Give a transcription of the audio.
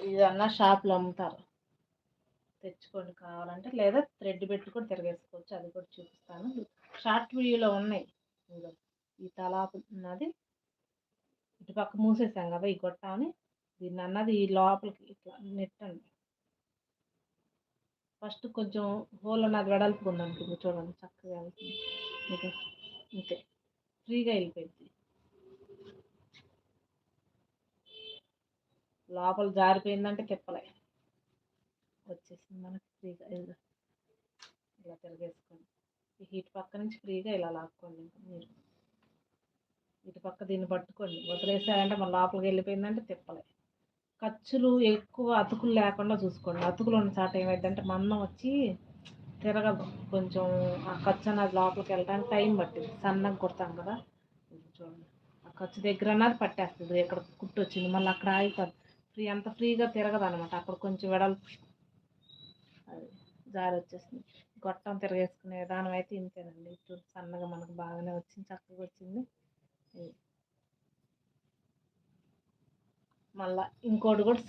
ఇదన్నా షాప్‌లో అమ్ముతారు. తెచ్చుకోండి కావాలంటే. లేదా థ్రెడ్ పెట్టి కూడా తిరగేసుకోవచ్చు. అది కూడా చూపిస్తాను. షార్ట్ వీడియోలో ఉన్నాయి. ఇదిగో ఈ తలాపు ఉన్నది. ఇటు పక్క మూసేసాం కదా! ఈ గొట్టాన్ని. దీన్నన్నది ఈ లోపలికి ఇట్లా నెట్టండి. ఫస్ట్ కొంచెం హోల్ అన్నది వెడల్పుగా ఉందనుకోండి చూడండి చక్కగా వెళ్తుంది. మీకు అంతే ఫ్రీగా వెళ్ళిపోయింది. లోపల జారిపోయిందంటే తిప్పలే వచ్చేసింది మనకి ఫ్రీగా. ఇలా తిరగేసుకోండి. ఈ హీట్ పక్క నుంచి ఫ్రీగా ఇలా లాక్కోండి. ఇంకా మీరు ఇటు పక్క దీన్ని పట్టుకోండి. వదిలేసారంటే మన లోపలికి వెళ్ళిపోయిందంటే తిప్పలే. ఖర్చులు ఎక్కువ అతుకులు లేకుండా చూసుకోండి. అతుకులు ఉన్న చాట ఏమైందంటే మందం వచ్చి తిరగదు. కొంచెం ఆ ఖర్చు అన్నది లోపలికి వెళ్ళడానికి టైం పట్టింది. సన్నగా కుడతాం కదా! చూడండి ఆ ఖర్చు దగ్గర అన్నది పట్టేస్తుంది. ఇక్కడ కుట్టు వచ్చింది మళ్ళీ అక్కడ ఆగిపోతుంది. అంత ఫ్రీగా తిరగదు అనమాట. అక్కడ కొంచెం వెడల్పు అది జారి వచ్చేసింది. గొట్టం తిరగేసుకునే విధానం అయితే ఇంతేనండి. ఇప్పుడు సన్నగా మనకు బాగానే వచ్చింది, చక్కగా వచ్చింది. మళ్ళీ ఇంకోటి కూడా సేమ్.